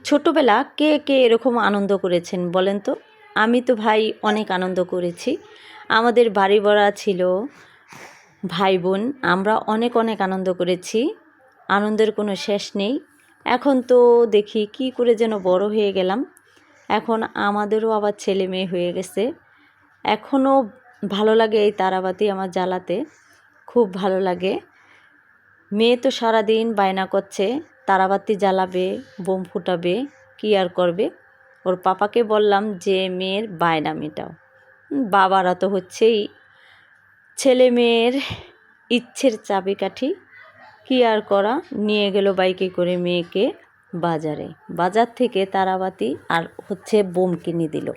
ছোটোবেলা কে কে এরকম আনন্দ করেছেন বলেন তো? আমি তো ভাই অনেক আনন্দ করেছি। আমাদের বাড়ি ভরা ছিল ভাই বোন, আমরা অনেক অনেক আনন্দ করেছি। আনন্দের কোনো শেষ নেই। এখন তো দেখি কি করে যেন বড় হয়ে গেলাম। এখন আমাদেরও আবার ছেলে মেয়ে হয়ে গেছে। এখনও ভালো লাগে এই তারাবাতি আমার জ্বালাতে, খুব ভালো লাগে। মেয়ে তো সারাদিন বায়না করছে তারাবাতি জ্বালাবে, বোম ফুটাবে, কী আর করবে। ওর পাপাকে বললাম যে মেয়ের বায়না মেটাও। বাবারা তো হচ্ছেই ছেলে মেয়ের ইচ্ছের চাবিকাঠি, কী আর করা। নিয়ে গেল বাইকে করে মেয়েকে বাজারে, বাজার থেকে তারাবাতি আর হচ্ছে বোম কিনে দিল।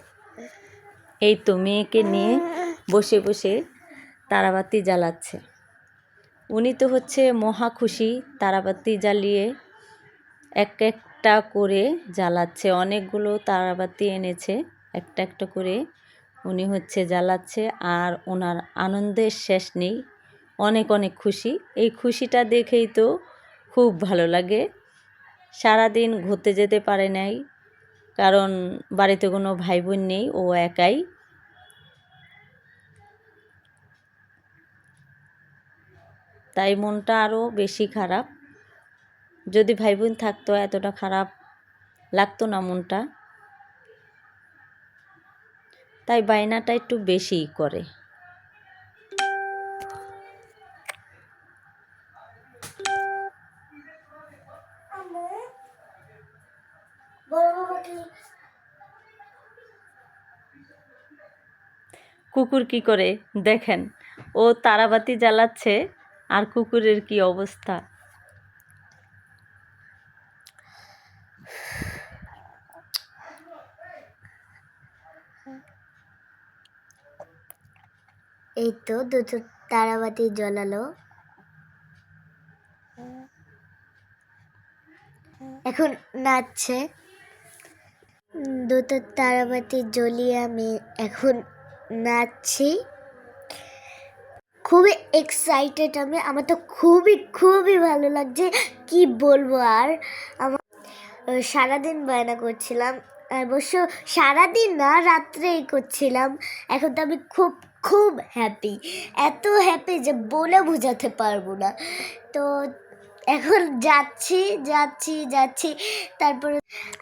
এই তো মেয়েকে নিয়ে বসে বসে তারাবাতি জ্বালাচ্ছে। উনি তো হচ্ছে মহা খুশি, তারাবাতি জ্বালিয়ে এক একটা করে জ্বালাচ্ছে। অনেকগুলো তারাবাতি এনেছে, একটা একটা করে উনি হচ্ছে জ্বালাচ্ছে। আর ওনার আনন্দের শেষ নেই, অনেক অনেক খুশি। এই খুশিটা দেখেই তো খুব ভালো লাগে। সারাদিন ঘুরতে যেতে পারে নাই, কারণ বাড়িতে কোনো ভাই বোন নেই, ও একাই। তাই মনটা আরও বেশি খারাপ। যদি ভাই বোন থাকতো এতটা খারাপ লাগতো না মনটা। তাই বায়নাটা একটু বেশিই করে। কুকুর কি করে দেখেন, ও তারাবাতি জ্বালাচ্ছে আর কুকুরের কি অবস্থা। এই তো দুটো তারাবাতি জ্বলালো, এখন নাচছে। দুটো তারাবাতি জ্বলিয়ে আমি এখন নাচছি। খুবই এক্সাইটেড আমি, আমার তো খুবই খুবই ভালো লাগছে, কি বলবো। আর আমার সারাদিন বায়না করছিলাম, অবশ্য সারাদিন না, রাত্রেই করছিলাম। এখন তো আমি খুব খুব হ্যাপি, এত হ্যাপি যে বলে বোঝাতে পারবো না। তো এখন যাচ্ছি যাচ্ছি যাচ্ছি, তারপরে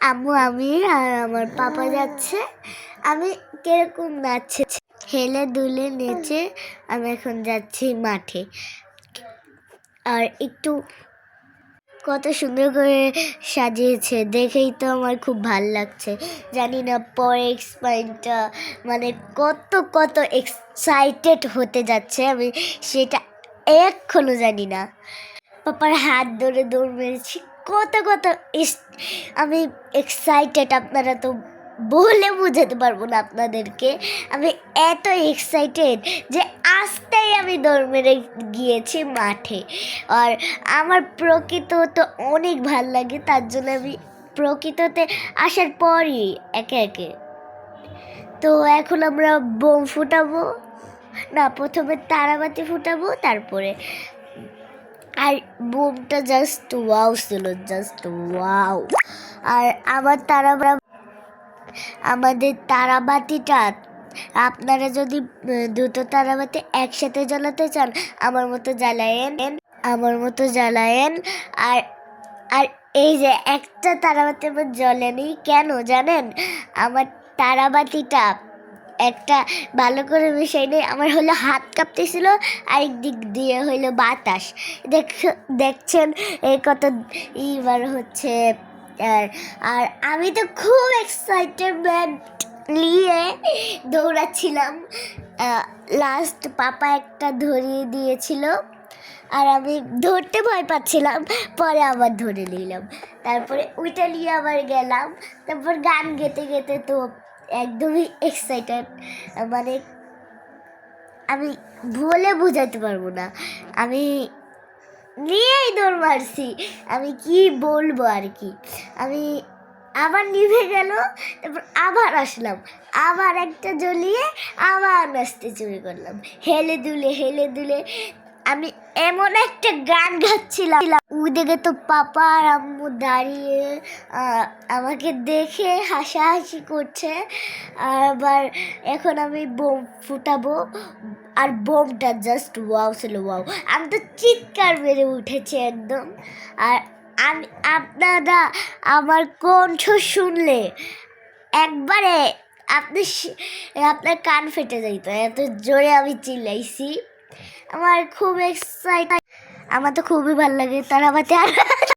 আম্মু, আমি আর আমার পাপা যাচ্ছে। আমি কিরকম নাচছে, হেলে দুলে নেচে আমি এখন যাচ্ছি মাঠে। আর একটু কত সুন্দর করে সাজিয়েছে, দেখেই তো আমার খুব ভাল লাগছে। জানি না পরে এক্সপ্লেইনটা মানে কত কত এক্সাইটেড হতে যাচ্ছে, আমি সেটা এখনো জানি না। পাপার হাত ধরে দৌড় মেরেছি, কত কত আমি এক্সাইটেড, আপনারা তো বলে বোঝাতে পারবো না আপনাদেরকে। আমি এত এক্সাইটেড যে আসতেই আমি দৌড় মেরে গিয়েছি মাঠে। আর আমার প্রকৃত তো অনেক ভাল লাগে, তার জন্য আমি প্রকৃততে আসার পরই একে একে। তো এখন আমরা বোম ফুটাবো, না প্রথমে তারাবাতি ফুটাবো, তারপরে। আর বোমটা জাস্ট ওয়াও ছিল, জাস্ট ওয়াও। আর আমাদের তারাবাতিটা আপনারা যদি দুটো তারাবাতি একসাথে জ্বালাতে চান, আমার মতো জ্বালায়েন। আর আর এই যে একটা তারাবাতি আমার জ্বলেনি, কেন জানেন? আমার তারাবাতিটা একটা ভালো করে মিশাই নেই, আমার হলো হাত কাঁপতেছিল, আরেক দিক দিয়ে হইলো বাতাস। দেখছেন এই কত এইবার হচ্ছে। আর আমি তো খুব এক্সাইটেড নিয়ে দৌড়াচ্ছিলাম। লাস্ট পাপা একটা ধরিয়ে দিয়েছিল, আর আমি ধরতে ভয় পাচ্ছিলাম, পরে আবার ধরে নিলাম। তারপরে ওইটা নিয়ে আবার গেলাম। তারপর গান গেতে গেতে তো একদমই এক্সাইটেড, মানে আমি বলে বোঝাতে পারবো না। আমি নিয়েই দৌড় মারছি, আমি কি বলবো আর কি। আমি আবার নিভে গেল, তারপর আবার আসলাম, আবার একটা জ্বলিয়ে আবার নাচতে শুরু করলাম, হেলে দুলে। আমি এমন একটা গান গাচ্ছিলাম, ওদিকে তো পাপা আর আম্মু দাঁড়িয়ে আমাকে দেখে হাসাহাসি করছে। আর আবার এখন আমি বোম ফুটাবো, আর বোমটা জাস্ট ওয়াও ছিল, ওয়াও। আমি তো চিৎকার মেরে উঠেছি একদম। আর আমি আপনারা আমার কণ্ঠ শুনলে একবারে আপনার কান ফেটে যাইত, এত জোরে আমি চিল্লাইছি। আমার খুব এক্সাইট, আমার তো খুবই ভালো লাগে তারাবাতি। আর